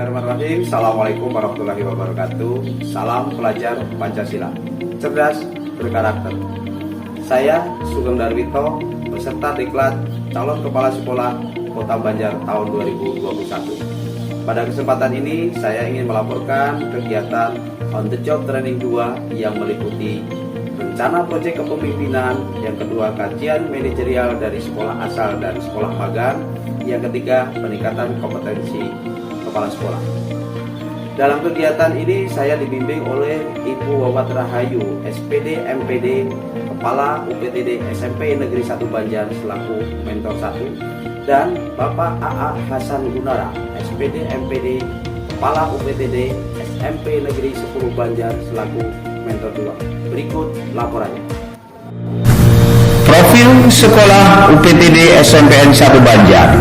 Bismillahirrahmanirrahim. Assalamualaikum warahmatullahi wabarakatuh. Salam pelajar Pancasila, cerdas berkarakter. Saya Sugeng Darwito, peserta diklat calon kepala sekolah Kota Banjar tahun 2021. Pada kesempatan ini saya ingin melaporkan kegiatan on the job training 2 yang meliputi rencana proyek kepemimpinan, yang kedua kajian manajerial dari sekolah asal dan sekolah magang, yang ketiga peningkatan kompetensi kepala sekolah. Dalam kegiatan ini saya dibimbing oleh Ibu Wawat Rahayu, SPD MPD, Kepala UPTD SMP Negeri 1 Banjar selaku mentor 1, dan Bapak AA Hasan Gunara, SPD MPD, Kepala UPTD SMP Negeri 10 Banjar selaku mentor 2. Berikut laporannya. Profil Sekolah UPTD SMPN 1 Banjar.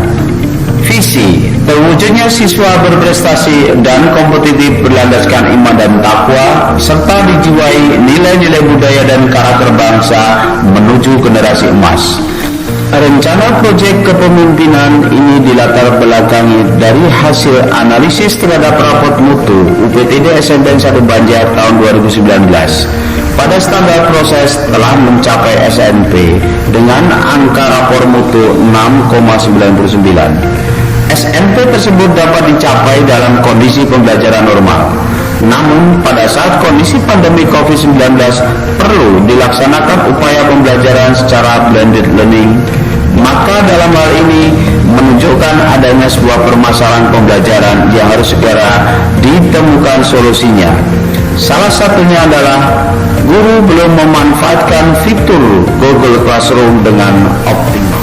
Visi, terwujudnya siswa berprestasi dan kompetitif berlandaskan iman dan takwa serta dijiwai nilai-nilai budaya dan karakter bangsa menuju generasi emas. Rencana proyek kepemimpinan ini dilatar belakangi dari hasil analisis terhadap raport mutu UPTD SMPN 1 Banjar tahun 2019. Pada standar proses telah mencapai SNP dengan angka rapor mutu 6,99. SNP tersebut dapat dicapai dalam kondisi pembelajaran normal. Namun pada saat kondisi pandemi COVID-19 perlu dilaksanakan upaya pembelajaran secara blended learning, maka dalam hal ini menunjukkan adanya sebuah permasalahan pembelajaran yang harus segera ditemukan solusinya. Salah satunya adalah guru belum memanfaatkan fitur Google Classroom dengan optimal.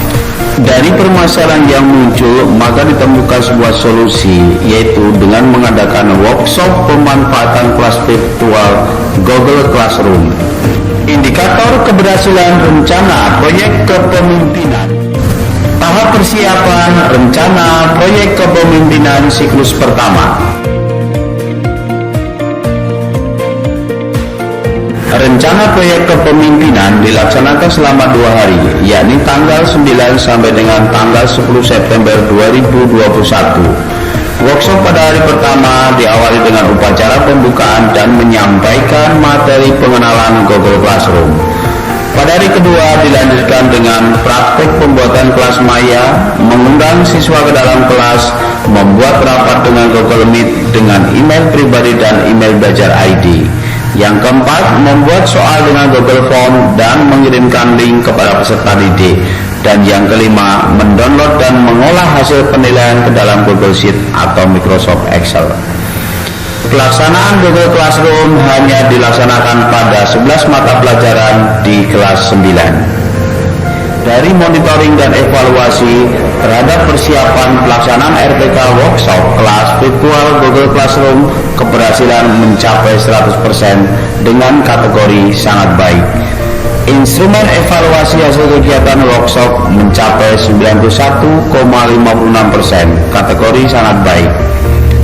Dari permasalahan yang muncul, maka ditemukan sebuah solusi, yaitu dengan mengadakan workshop pemanfaatan kelas virtual Google Classroom. Indikator keberhasilan rencana proyek kepemimpinan. Tahap persiapan rencana proyek kepemimpinan siklus pertama. Rencana proyek kepemimpinan dilaksanakan selama 2 hari, yakni tanggal 9 sampai dengan tanggal 10 September 2021. Workshop pada hari pertama diawali dengan upacara pembukaan dan menyampaikan materi pengenalan Google Classroom. Pada hari kedua dilanjutkan dengan praktek pembuatan kelas maya, mengundang siswa ke dalam kelas, membuat rapat dengan Google Meet dengan email pribadi dan email belajar ID. Yang keempat, membuat soal dengan Google Form dan mengirimkan link kepada peserta didik. Dan yang kelima, mendownload dan mengolah hasil penilaian ke dalam Google Sheet atau Microsoft Excel. Pelaksanaan Google Classroom hanya dilaksanakan pada 11 mata pelajaran di kelas 9. Dari monitoring dan evaluasi terhadap persiapan pelaksanaan RPK workshop kelas virtual Google Classroom, keberhasilan mencapai 100% dengan kategori sangat baik. Instrumen evaluasi hasil kegiatan workshop mencapai 91,56%, kategori sangat baik.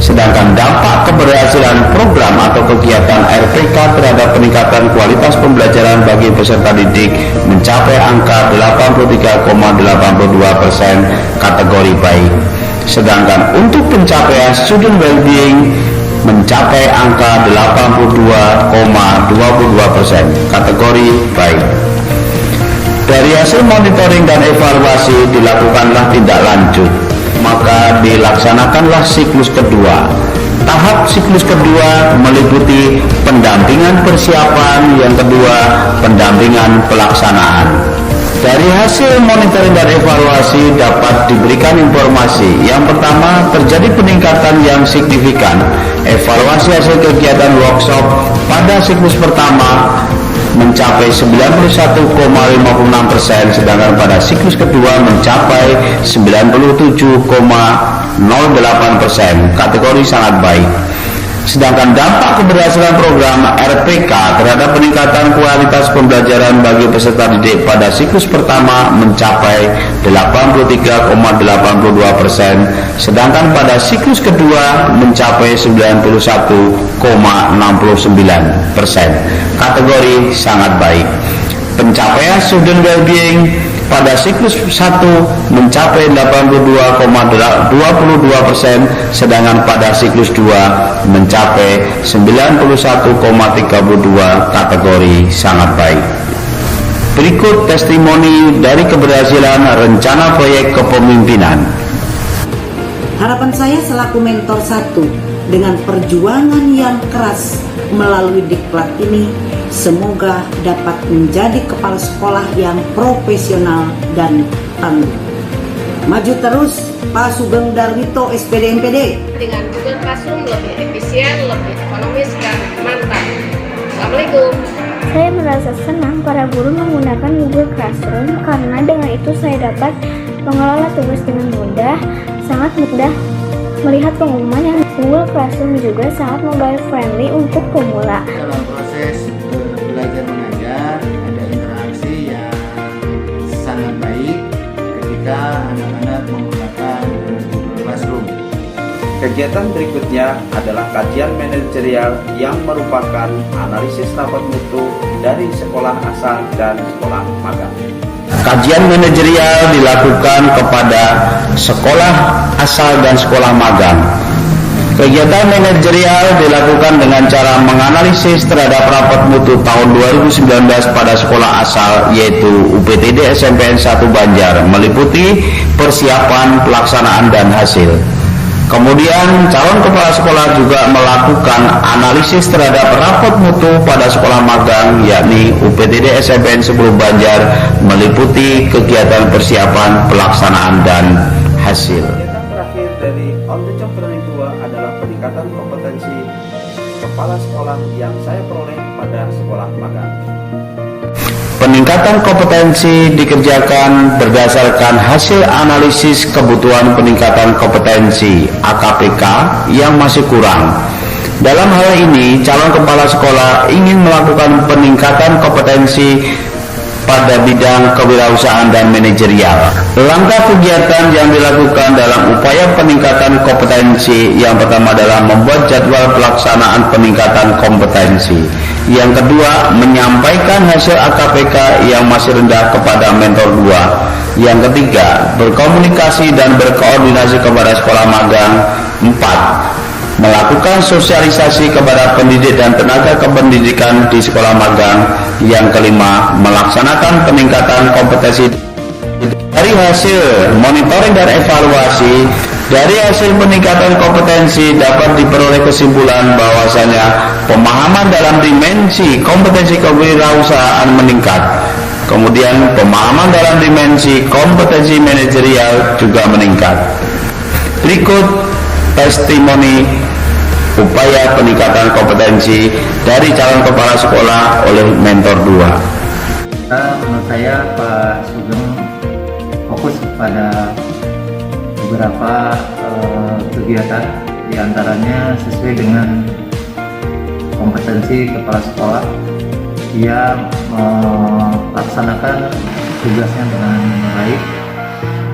Sedangkan dampak keberhasilan program atau kegiatan RPK terhadap peningkatan kualitas pembelajaran bagi peserta didik mencapai angka 83,82%, kategori baik. Sedangkan untuk pencapaian student well-being mencapai angka 82,22%, kategori baik. Dari hasil monitoring dan evaluasi dilakukanlah tindak lanjut, maka dilaksanakanlah siklus kedua. Tahap siklus kedua meliputi pendampingan persiapan, yang kedua pendampingan pelaksanaan. Dari hasil monitoring dan evaluasi dapat diberikan informasi. Yang pertama, terjadi peningkatan yang signifikan. Evaluasi hasil kegiatan workshop pada siklus pertama mencapai 91,56%, sedangkan pada siklus kedua mencapai 97,08%, kategori sangat baik. Sedangkan dampak keberhasilan program RPK terhadap peningkatan kualitas pembelajaran bagi peserta didik pada siklus pertama mencapai 83,82%, sedangkan pada siklus kedua mencapai 91,69%, kategori sangat baik. Pencapaian student well-being pada siklus 1 mencapai 82,22%, sedangkan pada siklus 2 mencapai 91,32, kategori sangat baik. Berikut testimoni dari keberhasilan rencana proyek kepemimpinan. Harapan saya selaku mentor 1, dengan perjuangan yang keras melalui diklat ini, semoga dapat menjadi kepala sekolah yang profesional dan tangguh. Maju terus Pak Sugeng Darwito, SPD MPD. Dengan Google Classroom lebih efisien, lebih ekonomis, dan mantap. Assalamualaikum. Saya merasa senang para guru menggunakan Google Classroom karena dengan itu saya dapat mengelola tugas dengan mudah, sangat mudah melihat pengumuman yang Google Classroom juga sangat mobile friendly untuk pemula. Dalam proses belajar mengajar ada interaksi yang sangat baik ketika anak-anak menggunakan Google Classroom. Kegiatan berikutnya adalah kajian manajerial yang merupakan analisis rapat mutu dari sekolah asal dan sekolah magang. Kajian manajerial dilakukan kepada sekolah asal dan sekolah magang. Kegiatan manajerial dilakukan dengan cara menganalisis terhadap rapat mutu tahun 2019 pada sekolah asal, yaitu UPTD SMPN 1 Banjar, meliputi persiapan, pelaksanaan, dan hasil. Kemudian calon kepala sekolah juga melakukan analisis terhadap rapat mutu pada sekolah magang, yakni UPTD SMPN 10 Banjar, meliputi kegiatan persiapan, pelaksanaan, dan hasil. Kegiatan terakhir dari On the Job Training 2 adalah peningkatan kompetensi kepala sekolah yang saya peroleh pada sekolah magang. Peningkatan kompetensi dikerjakan berdasarkan hasil analisis kebutuhan peningkatan kompetensi AKPK yang masih kurang. Dalam hal ini, calon kepala sekolah ingin melakukan peningkatan kompetensi pada bidang kewirausahaan dan manajerial. Langkah kegiatan yang dilakukan dalam upaya peningkatan kompetensi yang pertama adalah membuat jadwal pelaksanaan peningkatan kompetensi. Yang kedua, menyampaikan hasil AKPK yang masih rendah kepada mentor 2. Yang ketiga, berkomunikasi dan berkoordinasi kepada sekolah magang. 4. Melakukan sosialisasi kepada pendidik dan tenaga kependidikan di sekolah magang. Yang kelima, melaksanakan peningkatan kompetensi. Dari hasil monitoring dan evaluasi, dari hasil peningkatan kompetensi dapat diperoleh kesimpulan bahwasanya pemahaman dalam dimensi kompetensi kewirausahaan meningkat. Kemudian pemahaman dalam dimensi kompetensi manajerial juga meningkat. Berikut testimoni upaya peningkatan kompetensi dari calon kepala sekolah oleh mentor 2. Menurut saya Pak Sugeng fokus pada beberapa kegiatan, diantaranya sesuai dengan kompetensi kepala sekolah. Dia melaksanakan tugasnya dengan baik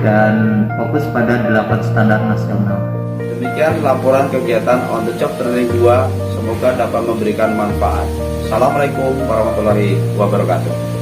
dan fokus pada 8 standar nasional. Demikian laporan kegiatan On the Job Training 2, semoga dapat memberikan manfaat. Assalamualaikum warahmatullahi wabarakatuh.